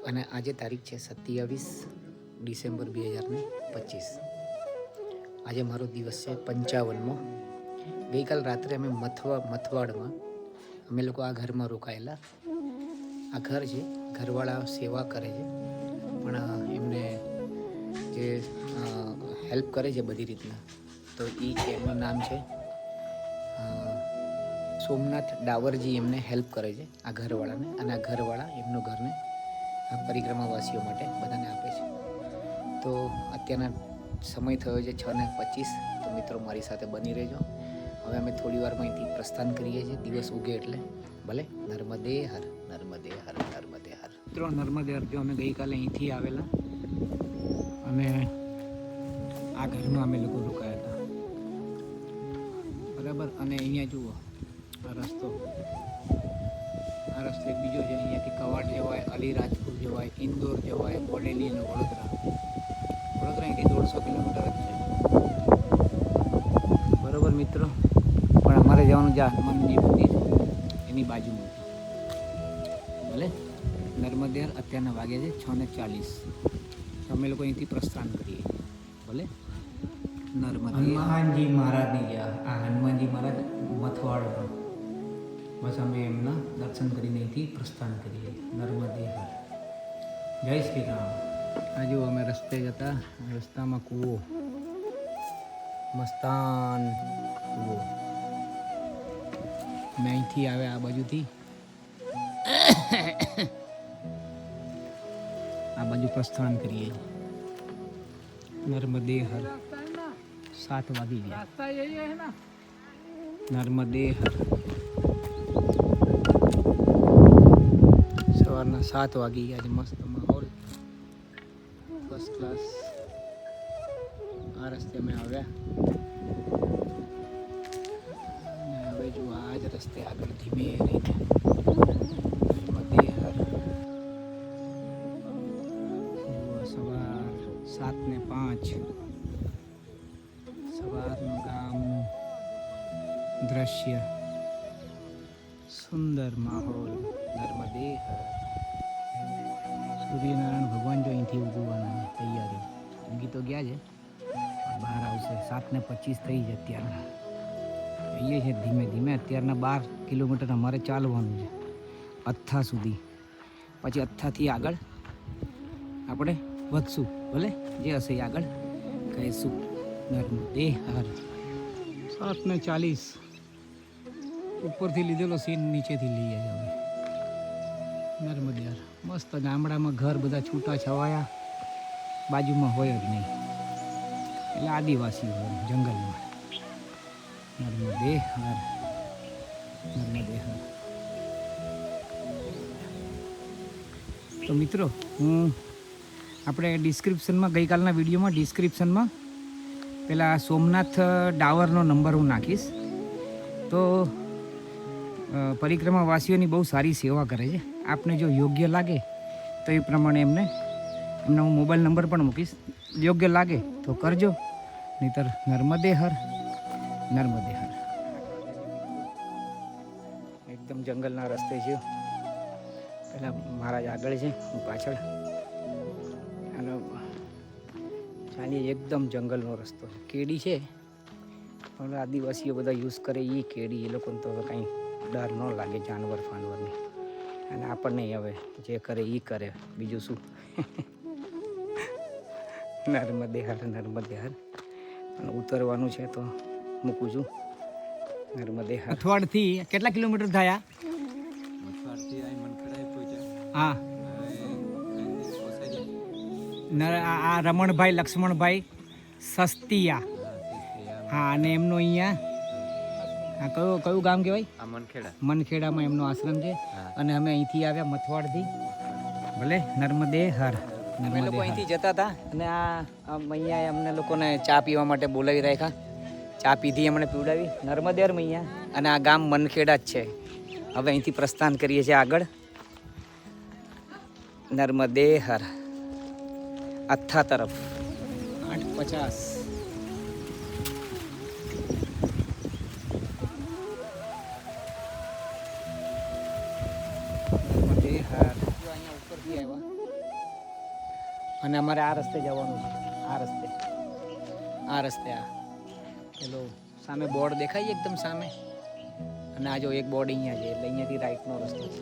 અને આજે તારીખ છે 27 ડિસેમ્બર 2025। આજે મારો દિવસ છે 55મો। ગઈકાલ રાત્રે અમે મથવાડમાં અમે લોકો આ ઘરમાં રોકાયેલા। આ ઘર છે, ઘરવાળા સેવા કરે છે, પણ એમને જે હેલ્પ કરે છે બધી રીતના, તો એ છે, એમનું નામ છે સોમનાથ ડાવરજી। એમને હેલ્પ કરે છે આ ઘરવાળાને, અને આ ઘરવાળા એમનું ઘરને આ પરિક્રમાવાસીઓ માટે બધાને આપે છે। તો અત્યારના સમય થયો છે 6:25। તો મિત્રો મારી સાથે બની રહેજો। હવે અમે થોડી વારમાં અહીંથી પ્રસ્થાન કરીએ છીએ, દિવસ ઉગે એટલે। ભલે નર્મદે હર, નર્મદે હર, નર્મદે હર। મિત્રો નર્મદે હર, જો અમે ગઈકાલે અહીંથી આવેલા અને આ ઘરમાં અમે લોકો રોકાયા હતા, બરાબર। અને અહીંયા જુઓ આ રસ્તો એક બીજો છે। અહીંયાથી કવાડ જવાય, અલીરાજપુર જવાય, ઇન્દોર જવાય, બોડેલી અને વડોદરા અહીંથી 150 કિલોમીટર જ છે, બરાબર મિત્રો। પણ અમારે જવાનું છે હનુમાનજી મંદિર, એની બાજુમાં, ભલે નર્મદે હર। અત્યારના વાગે છે 6:40। તો અમે લોકો અહીંથી પ્રસ્થાન કરીએ, ભલે નર્મદે। હનુમાનજી મહારાજની ગયા, આ હનુમાનજી મહારાજ મથવાડમાં, બસ અમે એમના દર્શન કરીને અહીંથી પ્રસ્થાન કરીએ। નર્મદે હર, જય શ્રી રામ। આ જો અમે રસ્તે જતા, રસ્તામાં કૂવો, મસ્તાન કૂવો। મેં અહીંથી આવ્યા આ બાજુથી, આ બાજુ પ્રસ્થાન કરીએ। નર્મદે હર, 7 વાગી ગયા। નર્મદે હર, સવારના 7 વાગી ગયા છે। મસ્ત માહોલ, ફર્સ્ટ ક્લાસ। આ રસ્તે અમે આવ્યા અને હવે જો આ જ રસ્તે આગળ ધીમે રહીને નર્મદે હર। સવાર 7:05, સવારનું ગામનું દ્રશ્ય, સુંદર માહોલ, નર્મદે હર। સૂર્યનારાયણ ભગવાન જો અહીંથી ઉગવાના તૈયારી, ઉગી તો ગયા છે, બહાર આવશે। 7:25 થઈ છે અત્યારના, જઈએ છે ધીમે ધીમે। અત્યારના 12 કિલોમીટર અમારે ચાલવાનું છે અથ્થા સુધી, પછી અથ્થાથી આગળ આપણે વધશું, ભલે જે હશે એ આગળ કહીશું। નર્મદે હર। 7:40 ઉપરથી લીધેલો સીન નીચેથી લઈએ હવે। નર્મદે હર, મસ્ત ગામડામાં ઘર બધા છૂટા છવાયા, બાજુમાં હોય જ નહીં, એટલે આદિવાસી હોય જંગલમાં। નર્મદે હર, નર્મદે હર। તો મિત્રો આપણે ડિસ્ક્રિપ્શનમાં, ગઈકાલના વિડીયોમાં ડિસ્ક્રિપ્શનમાં પેલા સોમનાથ ડાવરનો નંબર હું નાખીશ। તો પરિક્રમાવાસીઓની બહુ સારી સેવા કરે છે। આપને જો યોગ્ય લાગે તો એ પ્રમાણે એમનો હું મોબાઈલ નંબર પણ મૂકીશ, યોગ્ય લાગે તો કરજો, નહીંતર નર્મદે હર, નર્મદે હર। એકદમ જંગલના રસ્તે છે, પેલા મહારાજ આગળ છે, હું પાછળ, અને ચાલીએ એકદમ જંગલનો રસ્તો। કેડી છે, પણ આદિવાસીઓ બધા યુઝ કરે એ કેડી, એ લોકોને તો હવે કાંઈ ડર ન લાગે જાનવર ફાનવરની, અને આપણને હવે જે કરે એ કરે, બીજું શું। નર્મદે હર, નર્મદે હર। અને ઉતરવાનું છે તો મૂકું છું। નર્મદે હર। અથવાડથી કેટલા કિલોમીટર થયા? હા, આ રમણભાઈ લક્ષ્મણભાઈ સસ્તિયા, હા, અને એમનો અહીંયા કયું ગામ કહેવાય? મનખેડામાં એમનો આશ્રમ છે। અને અમે અહીંથી આવ્યા મથવાડથી, ભલે નર્મદે હર। અમે લોકો અહીંથી જતા હતા અને આ મૈયાએ અમને લોકોને ચા પીવા માટે બોલાવી રાખ્યા। ચા પીધી, એમણે પીવડાવી। નર્મદે હર મૈયા, અને આ ગામ મનખેડા જ છે। હવે અહીંથી પ્રસ્થાન કરીએ છીએ આગળ। નર્મદે હર, અથ્થા તરફ 8:50। નર્મદે હર। અહીંયા ઉપરથી આવ્યા અને અમારે આ રસ્તે જવાનું છે, આ રસ્તે આ પેલો સામે બોર્ડ દેખાય એકદમ સામે, અને આ જો એક બોર્ડ અહીંયા છે, એટલે અહીંયાથી રાઈટનો રસ્તો છે.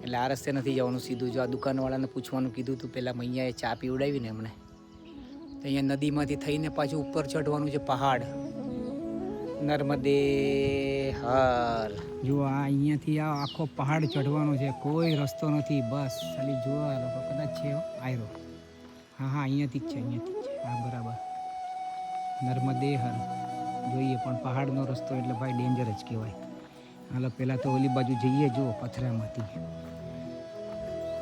એટલે આ રસ્તે નથી જવાનું સીધું. જો આ દુકાનવાળાને પૂછવાનું કીધું હતું પહેલાં, મૈયાએ ચા પીવડાવીને એમણે, તો અહીંયા નદીમાંથી થઈને પાછું ઉપર ચઢવાનું છે પહાડ, નર્મદે હર. જો આ અહીંયાથી આ આખો પહાડ ચઢવાનો છે, કોઈ રસ્તો નથી, બસ ખાલી જોવા લોકો કદાચ છે આયરો. હા અહીંયાથી જ છે, હા બરાબર નર્મદે હર જોઈએ, પણ પહાડનો રસ્તો એટલે ભાઈ ડેન્જર જ કહેવાય. હાલો પહેલાં તો ઓલી બાજુ જઈએ, જુઓ પથરામાંથી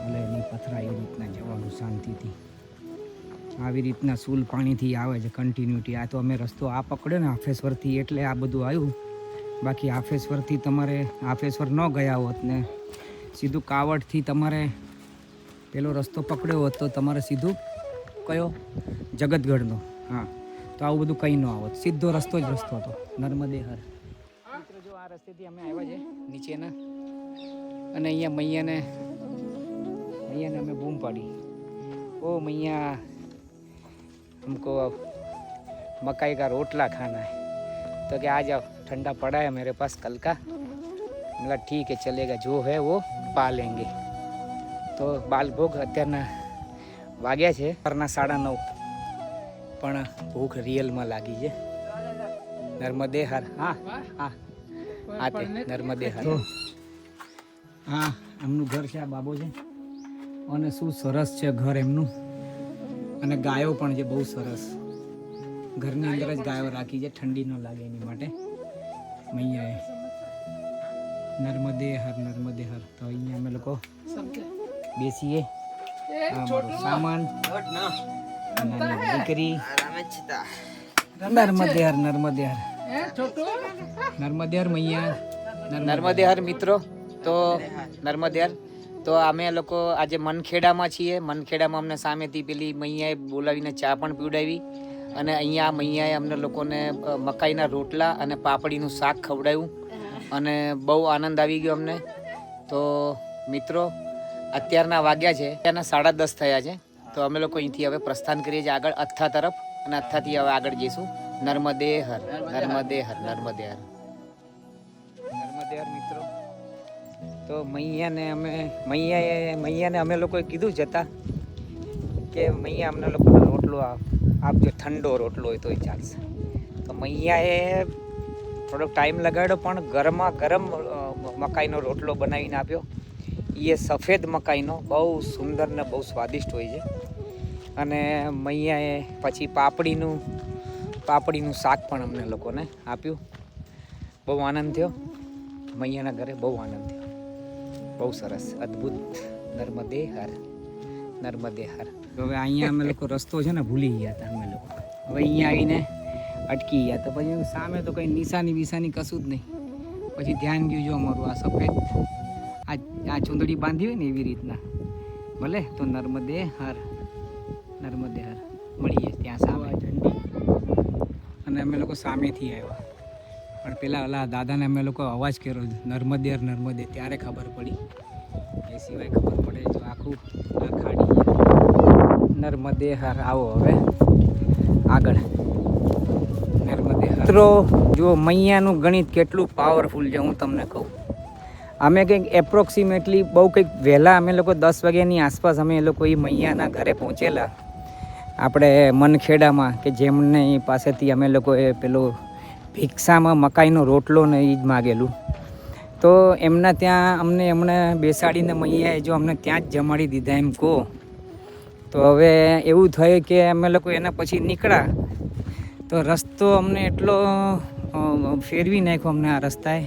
એટલે એની પથરા એવી રીતના જવાનું શાંતિથી, આવી રીતના સૂલ પાણીથી આવે છે કન્ટિન્યુટી. આ તો અમે રસ્તો આ પકડ્યો ને આફેશ્વરથી, એટલે આ બધું આવ્યું. બાકી આફેશ્વરથી તમારે આફેશ્વર ન ગયા હોત ને સીધું કાવડથી તમારે પેલો રસ્તો પકડ્યો હોત તો તમારે સીધું કયો જગતગઢનો, હા તો આવું બધું કંઈ ન આવત, સીધો રસ્તો જ રસ્તો હતો નર્મદે હર. મિત્રો જો આ રસ્તેથી અમે આવ્યા છે નીચેના, અને અહીંયા મૈયાને અમે બૂમ પાડી, ઓ મૈયા हमको मकाई का रोटला खाना है, तो क्या आ जाओ, ठंडा पड़ा है मेरे पास कल का. मतलब ठीक है चलेगा, जो है वो पा लेंगे. तो बालभोग અત્યારના વાગ્યા છે 9:30, પણ ભૂખ રિયલમાં લાગી છે. નર્મદે હર. હા હા હા તે નર્મદે હર. હા એમનું ઘર છે, આ બાબો છે, અને શું સરસ છે ઘર એમનું, અને ગાયો પણ છે બહુ સરસ. ઘરની અંદર જ ગાયો રાખી છે, ઠંડી ન લાગે એની માટે મૈયાએ. નર્મદે હર. તો અહીંયા અમે લોકો બેસીએ, સામાન દીકરી નર્મદે હર મૈયા, નર્મદે હર મિત્રો. તો નર્મદે હર તો અમે લોકો આજે મનખેડામાં છીએ. મનખેડામાં અમને સામેથી પેલી મૈયાએ બોલાવીને ચા પણ પીવડાવી, અને અહીંયા મૈયાએ અમને લોકોને મકાઈના રોટલા અને પાપડીનું શાક ખવડાવ્યું, અને બહુ આનંદ આવી ગયો અમને. તો મિત્રો અત્યારના વાગ્યા છે, અત્યારના 10:30 થયા છે. તો અમે લોકો અહીંથી હવે પ્રસ્થાન કરીએ છીએ આગળ અથ્થા તરફ, અને અથ્થાથી હવે આગળ જઈશું નર્મદે હર. મિત્રો તો મૈયાને અમે લોકોએ કીધું જતા કે મૈયા અમને લોકોને રોટલો આપજો, ઠંડો રોટલો હોય તોય ચાલશે. તો મૈયાએ થોડોક ટાઈમ લગાડ્યો, પણ ગરમા ગરમ મકાઈનો રોટલો બનાવીને આપ્યો. એ સફેદ મકાઈનો, બહુ સુંદર ને બહુ સ્વાદિષ્ટ હોય છે. અને મૈયાએ પછી પાપડીનું શાક પણ અમને લોકોને આપ્યું. બહુ આનંદ થયો, મૈયાના ઘરે બહુ આનંદ થયો, બહુ સરસ, અદ્ભુત. નર્મદે હર. હવે અહીંયા અમે લોકો રસ્તો છે ને ભૂલી ગયા હતા અમે લોકો. હવે અહીંયા આવીને અટકી ગયા, તો પછી સામે તો કંઈ નિશાની કશું જ નહીં. પછી ધ્યાન ગયું, જો અમારું આ સફેદ આ ચૂંદડી બાંધી હોય ને એવી રીતના, ભલે. તો નર્મદે હર મળીએ ત્યાં સામે ઠંડી. અને અમે લોકો સામેથી આવ્યા, પણ પેલા ઓલા દાદાને અમે લોકો અવાજ કર્યો નર્મદે, ત્યારે ખબર પડી. એ સિવાય ખબર પડે જો આખું આ ખાડી. નર્મદે હર. આવો હવે આગળ નર્મદે હર. મિત્રો જો મૈયાનું ગણિત કેટલું પાવરફુલ છે હું તમને કહું. અમે કંઈક એપ્રોક્સિમેટલી બહુ કંઈક વહેલા અમે લોકો 10 વાગ્યાની આસપાસ અમે એ લોકો એ મૈયાના ઘરે પહોંચેલા, આપણે મનખેડામાં, કે જેમને પાસેથી અમે લોકોએ પેલો ભિક્ષામાં મકાઈનો રોટલો ને એ જ માગેલું. તો એમના ત્યાં એમણે બેસાડીને મૈયાએ જો અમને ત્યાં જ જમાડી દીધા એમ કહો. તો હવે એવું થયું કે અમે લોકો એના પછી નીકળ્યા, તો રસ્તો અમને એટલો ફેરવી નાખ્યો અમને આ રસ્તાએ.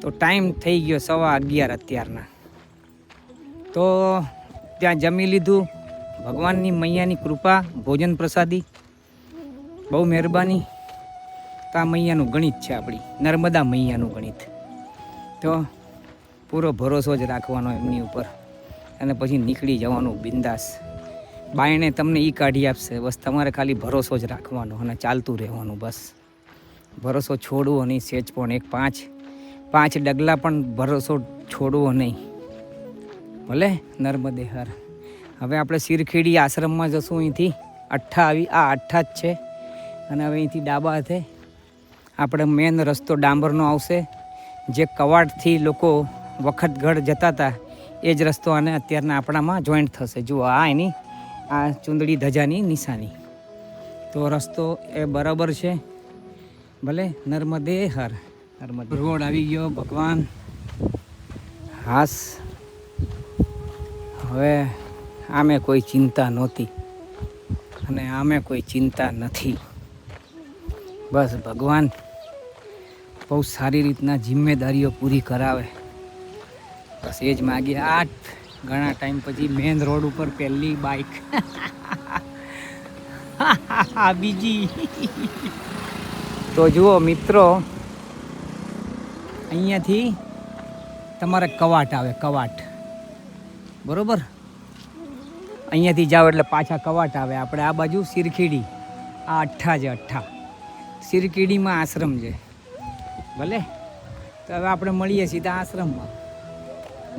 તો ટાઈમ થઈ ગયો 11:15 અત્યારના. તો ત્યાં જમી લીધું, ભગવાનની મૈયાની કૃપા, ભોજન પ્રસાદી, બહુ મહેરબાની. તો આ મૈયાનું ગણિત છે, આપણી નર્મદા મૈયાનું ગણિત. તો પૂરો ભરોસો જ રાખવાનો એમની ઉપર, અને પછી નીકળી જવાનું બિંદાસ. બાયણે તમને એ કાઢી આપશે, બસ તમારે ખાલી ભરોસો જ રાખવાનો અને ચાલતું રહેવાનું. બસ ભરોસો છોડવો નહીં સેજ પણ, એક 5 ડગલા પણ ભરોસો છોડવો નહીં, ભલે. નર્મદે હર. હવે આપણે સિરખેડી આશ્રમમાં જશું. અહીંથી અઠ્ઠા અઠ્ઠા જ છે. અને હવે અહીંથી ડાબા હાથે આપણે મેન રસ્તો ડાંબરનો આવશે. જે કવાડથી લોકો વખતગઢ જતા હતા એ જ રસ્તો અને અત્યારના આપણામાં જોઈન્ટ થશે. જુઓ આ એની આ ચુંદડી ધજાની નિશાની. તો રસ્તો એ બરાબર છે. ભલે નર્મદે હર. નર્મદે રોડ આવી ગયો ભગવાન. હાસ હવે આમે કોઈ ચિંતા નહોતી અને આમે કોઈ ચિંતા નથી. બસ ભગવાન બહુ સારી રીતના જિમ્મેદારીઓ પૂરી કરાવે, બસ એ જ માગીએ. આ ઘણા ટાઈમ પછી મેન રોડ ઉપર પહેલી બાઇક બીજી. તો જુઓ મિત્રો, અહીંયાથી તમારે કવાટ આવે, કવાટ બરોબર. અહીંયાથી જાઓ એટલે પાછા કવાટ આવે. આપણે આ બાજુ સિરખેડી, આ અઠ્ઠા છે. અઠ્ઠા સિરખેડીમાં આશ્રમ છે. ભલે તો હવે આપણે મળીએ સીધા આશ્રમમાં.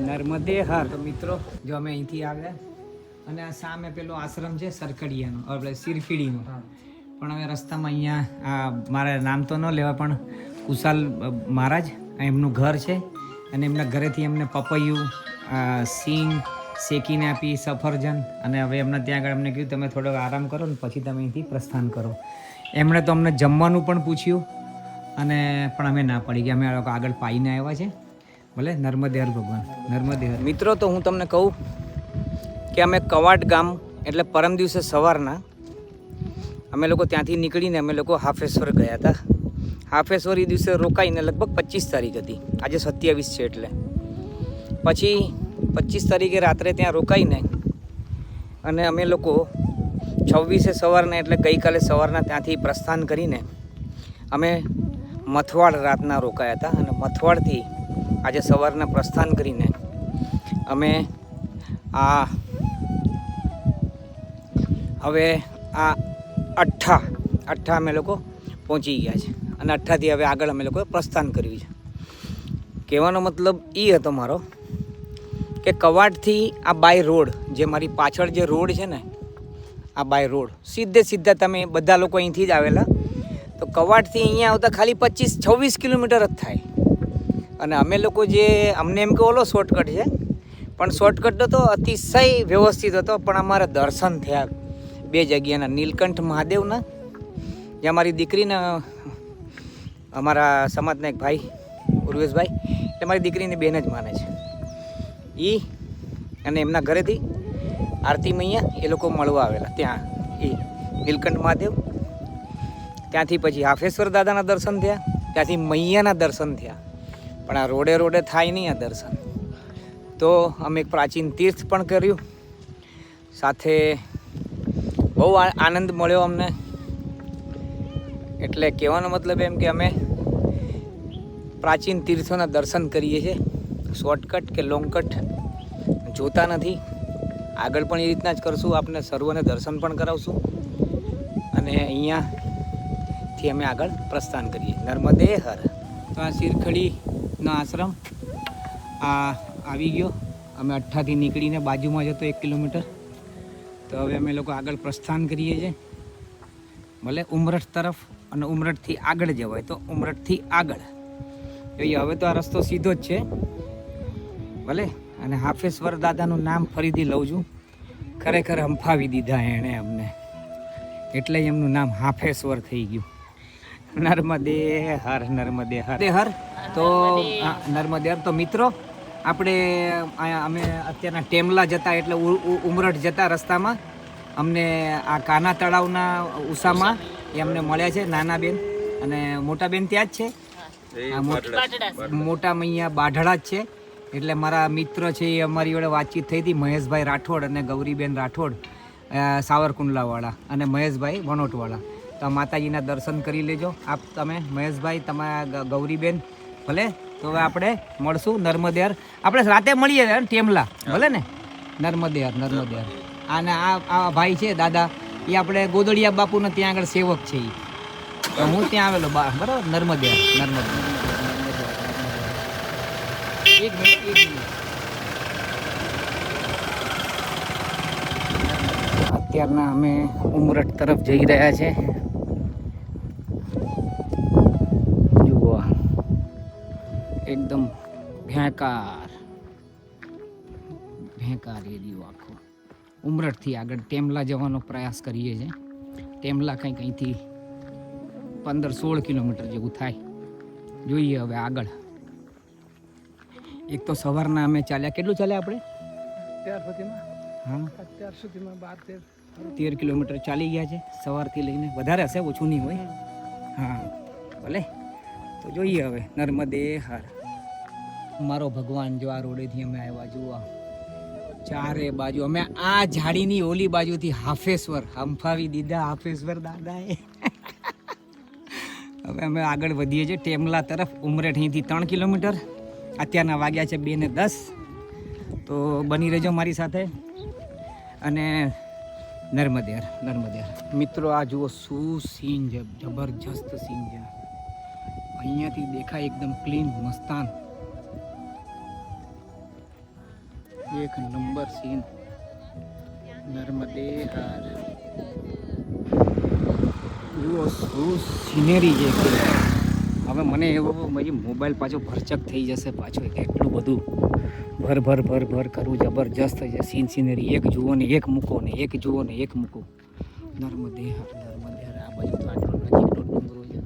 નર્મદે હર. તો મિત્રો જો અમે અહીંથી આવ્યા અને આ સામે પેલો આશ્રમ છે સરકડિયાનો, આપણે સિરખેડીનો. પણ હવે રસ્તામાં અહીંયા આ મારે નામ તો ન લેવા, પણ કુશાલ મહારાજ એમનું ઘર છે અને એમના ઘરેથી એમને પપૈયું, સિંગ શેકીને આપી, સફરજન. અને હવે એમને ત્યાં આગળ અમને કીધું તમે થોડોક આરામ કરો ને પછી તમે અહીંથી પ્રસ્થાન કરો. એમણે તો અમને જમવાનું પણ પૂછ્યું અને પણ અમે ના પડી ગયા. અમે લોકો આગળ પાઈને આવ્યા છે. ભલે નર્મદે હર ભગવાન, નર્મદે હર. મિત્રો તો હું તમને કહું કે અમે કવાટ ગામ એટલે પરમ દિવસે સવારના અમે લોકો ત્યાંથી નીકળીને અમે લોકો હાફેશ્વર ગયા હતા. હાફેશ્વર એ દિવસે રોકાઈને લગભગ 25 તારીખ હતી. આજે 27 છે એટલે પછી 25 તારીખે રાત્રે ત્યાં રોકાઈને અને અમે લોકો 26 સવારના એટલે ગઈકાલે સવારના ત્યાંથી પ્રસ્થાન કરીને અમે મથવાડ રાતના રોકાયા હતા. અને મથવાડથી આજે સવારના પ્રસ્થાન કરીને અમે આ હવે આ અઠ્ઠા અમે લોકો પહોંચી ગયા છે. અને અઠ્ઠાથી હવે આગળ અમે લોકોએ પ્રસ્થાન કર્યું છે. કહેવાનો મતલબ એ હતો મારો કે કવાડથી આ બાય રોડ, જે મારી પાછળ જે રોડ છે ને, આ બાય રોડ સીધા તમે બધા લોકો અહીંથી જ આવેલા. તો કવાડથી અહીંયા આવતા ખાલી 25-26 કિલોમીટર જ થાય. અને અમે લોકો જે અમને એમ કે ઓલો શોર્ટકટ છે, પણ શોર્ટકટ તો અતિશય વ્યવસ્થિત હતો. પણ અમારા દર્શન થયા 2 જગ્યાના, નીલકંઠ મહાદેવના, જ્યાં મારી દીકરીને અમારા સમાજના એક ભાઈ ઉર્વેશભાઈ, એટલે મારી દીકરીની બેન જ માને છે એ, અને એમના ઘરેથી આરતી મૈયા એ લોકો મળવા આવેલા ત્યાં એ નીલકંઠ મહાદેવ. ત્યાંથી પછી હાફેશ્વર દાદાના દર્શન થયા, ત્યાંથી મૈયાના દર્શન થયા. પણ આ રોડે થાય નહીં આ દર્શન. તો અમે એક પ્રાચીન તીર્થ પણ કર્યું. સાથે બહુ આનંદ મળ્યો અમને. એટલે કહેવાનો મતલબ એમ કે અમે પ્રાચીન તીર્થોના દર્શન કરીએ છીએ. શોર્ટકટ કે લોંગકટ જોતા નથી. આગળ પણ એ રીતના જ કરશું. આપને સર્વને દર્શન પણ કરાવશું. અને અહીંયાથી અમે આગળ પ્રસ્થાન કરીએ. નર્મદે હર. તો આ સિરખડીનો આશ્રમ આ આવી ગયો. અમે અઠ્ઠાથી નીકળીને બાજુમાં જતો 1 કિલોમીટર. તો હવે અમે લોકો આગળ પ્રસ્થાન કરીએ છીએ. ભલે ઉમરઠ તરફ, અને ઉમરઠથી આગળ જવાય તો ઉમરઠથી આગળ જોઈએ. હવે તો આ રસ્તો સીધો જ છે ભલે. અને હાફેશ્વર દાદાનું નામ ફરીથી લઉં છું. ખરેખર હંફાવી દીધા એણે અમને, એટલે જ એમનું નામ હાફેશ્વર થઈ ગયું. નર્મદે હર, નર્મદે હર. તો નર્મદે હર. તો મિત્રો આપણે અમે અત્યારના ટેમલા જતા એટલે ઉમરઠ જતા રસ્તામાં અમને આ કાના તળાવના ઉષામાં એ અમને મળ્યા છે નાના બેન અને મોટા બેન ત્યાં જ છે. મોટા મૈયા બાઢડા જ છે. એટલે મારા મિત્ર છે એ અમારી જોડે વાતચીત થઈ હતી, મહેશભાઈ રાઠોડ અને ગૌરીબેન રાઠોડ સાવરકુંડલાવાળા, અને મહેશભાઈ વણોટવાળા. તો માતાજીના દર્શન કરી લેજો આપ તમે, મહેશભાઈ, તમારા ગૌરીબેન. ભલે તો હવે આપણે મળશું નર્મદે હર. આપણે રાતે મળીએ ટેમલા, ભલે ને. નર્મદે હર, નર્મદે હર. અને આ ભાઈ છે દાદા, એ આપણે ગોદડિયા બાપુને ત્યાં આગળ સેવક છે. તો હું ત્યાં આવેલો બરાબર. નર્મદે હર, નર્મદે. એક મિનિટ. અત્યારના અમે ઉમરઠ તરફ જઈ રહ્યા છે. જુઓ એકદમ ભેંકાર એરિયો આખો. ઉમરઠથી આગળ ટેમલા જવાનો પ્રયાસ કરીએ છીએ. ટેમલા કંઈક અહીંથી 15-16 કિલોમીટર જેવું થાય. જોઈએ હવે આગળ. એક તો સવારના અમે ચાલ્યા, કેટલું ચાલ્યા આપણે? અત્યાર સુધીમાં 13 કિલોમીટર ચાલી ગયા છે સવારથી લઈને. વધારે હશે, ઓછું નહીં હોય. હા ભલે. તો જોઈએ હવે. નર્મદે હર. મારો ભગવાન જો આ રોડેથી અમે આવ્યા. જુઓ ચારે બાજુ અમે આ ઝાડીની ઓલી બાજુથી હાફેશ્વર હંફાવી દીધા. હાફેશ્વર દાદાએ. હવે અમે આગળ વધીએ છીએ ટેમલા તરફ. ઉમરેઠ અહીંથી 3 કિલોમીટર. અત્યારના વાગ્યા છે 2:10. તો બની રહેજો મારી સાથે. અને નર્મદે મિત્રો, આ જુઓ શું સીન છે. જબરજસ્ત સીન છે. અહીંયાથી દેખાય એકદમ ક્લીન મસ્તાન. એક નંબર સીન. નર્મદે હાર. જુઓ શું સિનેરી છે. હવે મને એવું મોબાઈલ પાછો ભરચક થઈ જશે પાછો. એટલું બધું ભર કરવું જબરજસ્ત છે. સિનેરી એક જુઓ ને એક મૂકો ને એક જુઓ ને એક મૂકો. નર્મદે હર. આ બાજુ તો આટલો નજીકનો ડુંગરો છે.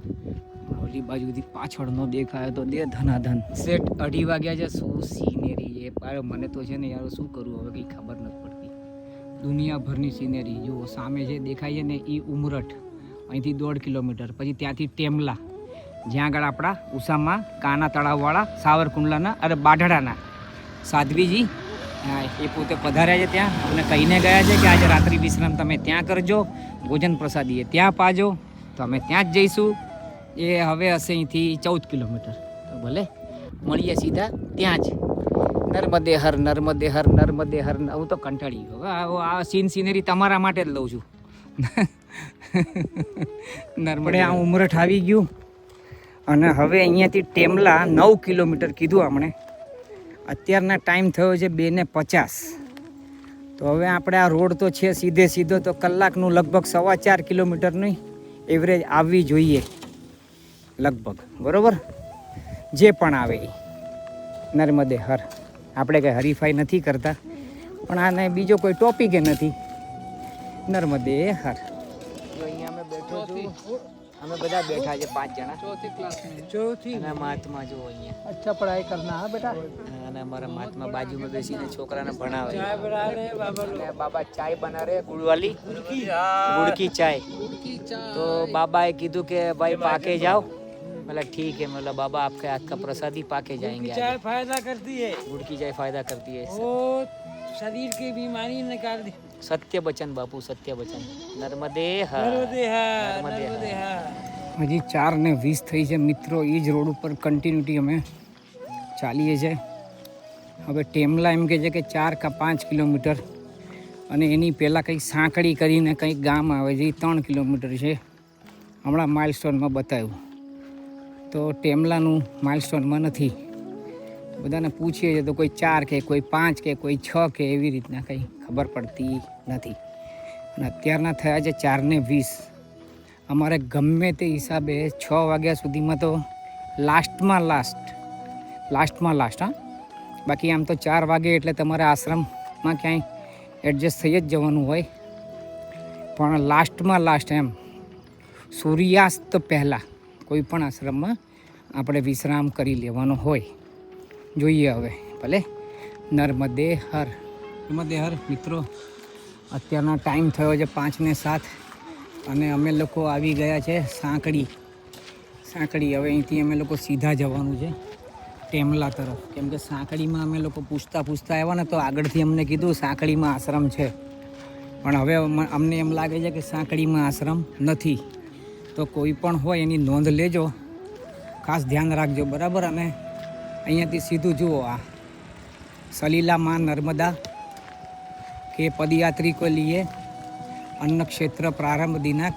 ઓલી બાજુથી પાછળ નો દેખાય તો દે ધનાધન. સેટ 2:30 વાગ્યા છે. શું સિનેરી છે. મને તો છે ને યાર, શું કરું હવે, કંઈ ખબર નથી પડતી. દુનિયાભરની સિનેરી જુઓ. સામે જે દેખાય છે ને એ ઉમરઠ. અહીંથી 1.5 કિલોમીટર. પછી ત્યાંથી ટેમલા, જ્યાં આગળ આપણા ઉષામાં કાના તળાવવાળા સાવરકુંડલાના બાઢડાના સાધ્વીજી એ પોતે પધાર્યા છે. ત્યાં અમને કહીને ગયા છે કે આજે રાત્રિ વિશ્રામ તમે ત્યાં કરજો, ભોજન પ્રસાદી એ ત્યાં પાજો. તો અમે ત્યાં જ જઈશું. એ હવે હશે અહીંથી 14 કિલોમીટર. તો ભલે મળીએ સીધા ત્યાં જ. નર્મદે હર. હું તો કંટાળી ગયો. હવે આ સિનેરી તમારા માટે જ લઉં છું. નર્મદે આ ઉમરઠ આવી ગયું. અને હવે અહીંયાથી ટેમલા 9 કિલોમીટર કીધું આપણે. અત્યારના ટાઈમ થયો છે 2:50. તો હવે આપણે આ રોડ તો છે સીધો તો કલાકનું લગભગ 4.25 કિલોમીટરની એવરેજ આવવી જોઈએ લગભગ. બરાબર, જે પણ આવે એ. નર્મદે હર. આપણે કંઈ હરીફાઈ નથી કરતા, પણ આને બીજો કોઈ ટોપિક નથી. નર્મદે હર. અહીંયા અમે બેઠો છું. અમે બધા બેઠા છે 5 જણા. ચોથી અને મહાત્મા જો અહીંયા. અચ્છા, પઢાઈ કરના હા બેટા. અને અમારા મહાત્મા બાજુમાં બેસીને છોકરાને ભણાવે. અને બાબા ચાય બના રહે, ગુડવાલી गुड़ की चाय. तो बाबा ने कीधु के भाई पाके जाओ. मतलब ठीक है, मतलब बाबा आपके हाथ का प्रसादी पाके जाएंगे. चाय फायदा करती है. गुड़ की चाय फायदा करती है. वो शरीर की बीमारी निकाल दे. सत्य बचन बापू, सत्य बचन. नर्मदे हर. હજી 4:20 થઈ છે મિત્રો. એ જ રોડ ઉપર કન્ટિન્યુટી અમે ચાલીએ છીએ. હવે ટેમલા એમ કહે છે કે 4 કે 5 કિલોમીટર. અને એની પહેલાં કંઈક સાંકળી કરીને કંઈક ગામ આવે છે, એ 3 કિલોમીટર છે. હમણાં માઇલસ્ટોનમાં બતાવ્યું. તો ટેમલાનું માઇલસ્ટોનમાં નથી. બધાને પૂછીએ છીએ તો કોઈ 4 કે કોઈ 5 કે કોઈ 6 કે એવી રીતના કંઈ ખબર પડતી નથી. અને અત્યારના થયા છે 4:20. અમારે ગમે તે હિસાબે 6 વાગ્યા સુધીમાં તો લાસ્ટમાં લાસ્ટ હા. બાકી આમ તો 4 વાગે એટલે તમારે આશ્રમમાં ક્યાંય એડજસ્ટ થઈ જ જવાનું હોય. પણ લાસ્ટમાં લાસ્ટ એમ સૂર્યાસ્ત પહેલાં કોઈ પણ આશ્રમમાં આપણે વિશ્રામ કરી લેવાનો હોય. જોઈએ હવે ભલે. નર્મદે હર. મિત્રો, અત્યારનો ટાઈમ થયો છે 5:07. અને અમે લોકો આવી ગયા છે સાંકળી. હવે અહીંથી અમે લોકો સીધા જવાનું છે ટેમલા તરફ. કેમ કે સાંકળીમાં અમે લોકો પૂછતા આવ્યા ને, તો આગળથી અમને કીધું સાંકળીમાં આશ્રમ છે. પણ હવે અમને એમ લાગે છે કે સાંકળીમાં આશ્રમ નથી. તો કોઈ પણ હોય એની નોંધ લેજો, ખાસ ધ્યાન રાખજો. બરાબર. અને અહીંયાથી સીધું જુઓ, આ સલીલા માં નર્મદા કે પદયાત્રી કો લીએ અન્ન ક્ષેત્ર પ્રારંભ દિનાંક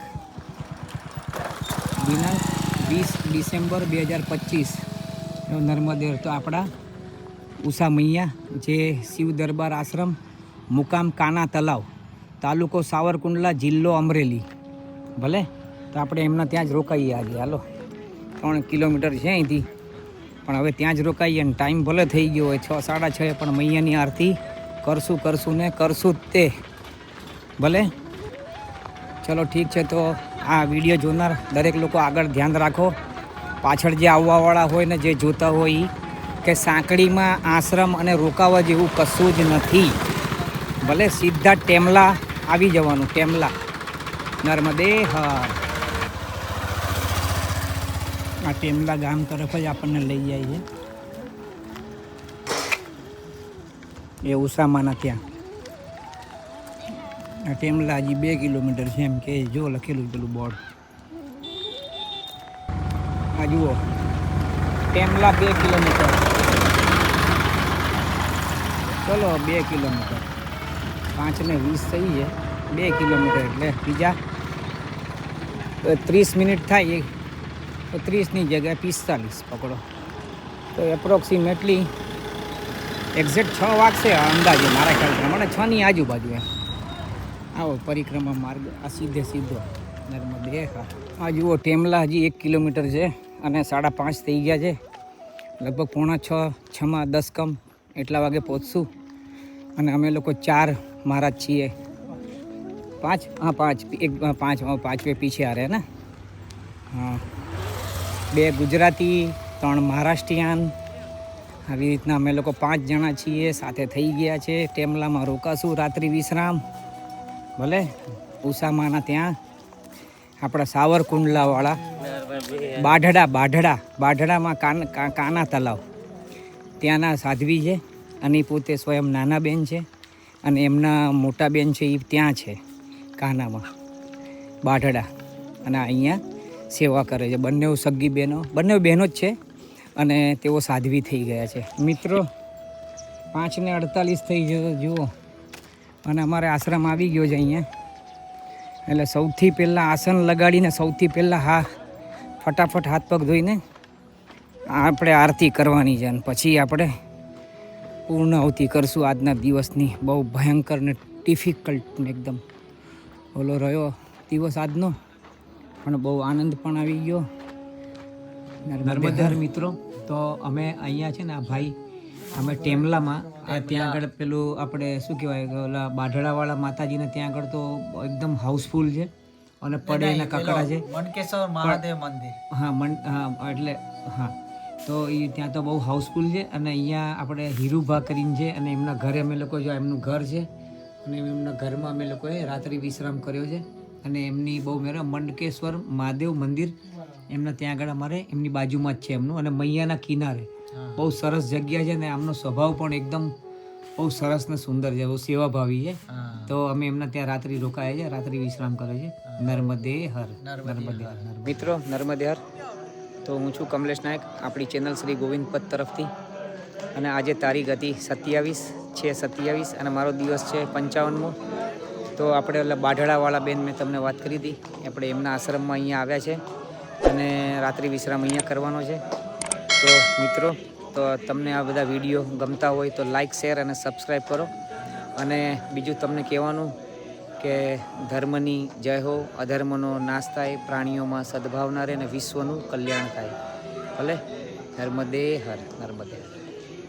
20 ડિસેમ્બર 2025. નર્મદે. તો આપણા ઉષા મૈયા જે શિવ દરબાર આશ્રમ મુકામ કાના તલાવ તાલુકો સાવરકુંડલા, જિલ્લો અમરેલી. ભલે, તો આપણે એમના ત્યાં જ રોકાઈએ આજે. હાલો, 3 કિલોમીટર છે અહીંથી, પણ હવે ત્યાં જ રોકાઈએ. અને ટાઈમ ભલે થઈ ગયો હોય 6, 6:30, પણ મૈયાની આરતી કરશું ને કરશું જ તે. ભલે, ચલો ઠીક છે. તો આ વિડીયો જોનાર દરેક લોકો આગળ ધ્યાન રાખો. પાછળ જે આવવાવાળા હોય ને, જે જોતા હોય કે સાંકળીમાં આશ્રમ અને રોકાવા જેવું કશું જ નથી. ભલે સીધા ટેમલા આવી જવાનું. ટેમલા, નર્મદે હર. આ ટેમલા ગામ તરફ જ આપણને લઈ જાય છે. એ ઉસામાના ત્યાં. આ ટેમલા હજી 2 કિલોમીટર છે એમ કે જો લખેલું પેલું બોર્ડ. આ જુઓ, ટેમલા 2 કિલોમીટર. ચલો 2 કિલોમીટર, 5:20 થઈ છે. 2 કિલોમીટર એટલે બીજા 30 મિનિટ થાય. તો 30ની જગ્યાએ 45 પકડો. તો એપ્રોક્સિમેટલી એક્ઝેક્ટ 6 વાગશે અંદાજે, મારા ખ્યાલ પ્રમાણે 6ની આજુબાજુ એમ. આવો પરિક્રમા માર્ગ આ સીધો નર્મદે. આ જુઓ, ટેમલા હજી 1 કિલોમીટર છે અને 5:30 થઈ ગયા છે. લગભગ 5:45, 6:10 કમ એટલા વાગે પહોંચશું. અને અમે લોકો 4 મહારાજ છીએ. 5, હા 5 પીછે આ રહે ને. હા, 2 ગુજરાતી, 3 મહારાષ્ટ્રીયન. આવી રીતના અમે લોકો 5 જણા છીએ. સાથે થઈ ગયા છે. ટેમલામાં રોકાશું રાત્રિ વિશ્રામ. ભલે, ઉસામાના ત્યાં આપણા સાવરકુંડલાવાળા બાઢડામાં કાના તલાવ ત્યાંના સાધ્વી છે. અને પોતે સ્વયં નાના બેન છે. અને એમના મોટા બેન છે એ ત્યાં છે કાનામાં, બાઢડા. અને અહીંયા સેવા કરે છે. બંને સગી બહેનો, બંને બહેનો જ છે. અને તેઓ સાધ્વી થઈ ગયા છે. મિત્રો 5:48 થઈ જતો જુઓ. અને અમારે આશ્રમ આવી ગયો છે અહીંયા. એટલે સૌથી પહેલાં આસન લગાડીને સૌથી પહેલાં ફટાફટ હાથ પગ ધોઈને આપણે આરતી કરવાની છે. અને પછી આપણે પૂર્ણ આહુતિ કરશું આજના દિવસની. બહુ ભયંકર ને ડિફિકલ્ટ ને એકદમ ઓલો રહ્યો દિવસ આજનો, પણ બહુ આનંદ પણ આવી ગયો. નર્મદેહર મિત્રો, તો અમે અહીંયા છે ને આ ભાઈ, અમે ટેમલામાં ત્યાં આગળ પેલું આપણે શું કહેવાય, ઓલા બાઢડાવાળા માતાજીને ત્યાં આગળ તો એકદમ હાઉસફુલ છે. અને પડે એના કકડા છે. મનકેશ્વર મહાદેવ મંદિર. હા, એટલે હા, તો એ ત્યાં તો બહુ હાઉસફુલ છે. અને અહીંયા આપણે હીરુભા કરીને છે. અને એમના ઘરે અમે લોકો જો એમનું ઘર છે. અને એમના ઘરમાં અમે લોકોએ રાત્રિ વિશ્રામ કર્યો છે. અને એમની બહુ મેરા મનકેશ્વર મહાદેવ મંદિર એમના ત્યાં આગળ અમારે એમની બાજુમાં જ છે એમનું. અને મૈયાના કિનારે બહુ સરસ જગ્યા છે. અને આમનો સ્વભાવ પણ એકદમ બહુ સરસ ને સુંદર છે. બહુ સેવાભાવી છે. તો અમે એમના ત્યાં રાત્રિ રોકાયા છે, રાત્રિ વિશ્રામ કરે છે. નર્મદે હર. મિત્રો, નર્મદે હર. તો હું છું કમલેશ નાયક, આપણી ચેનલ શ્રી ગોવિંદ પદ તરફથી. અને આજે તારીખ હતી 27 અને મારો દિવસ છે 55મો. તો આપણે એટલે બાઢડાવાળા બેન મેં તમને વાત કરી હતી, આપણે એમના આશ્રમમાં અહીંયા આવ્યા છે. અને રાત્રિ વિશ્રામ અહીંયા કરવાનો છે. તો મિત્રો, તો તમને આ બધા વિડીયો ગમતા હોય તો લાઈક, શેર અને સબસ્ક્રાઈબ કરો. અને બીજું તમને કહેવાનું કે ધર્મની જય હો, અધર્મનો નાશ થાય, પ્રાણીઓમાં સદભાવના રહે અને વિશ્વનું કલ્યાણ થાય. ભલે, નર્મદે હર. નર્મદે હર.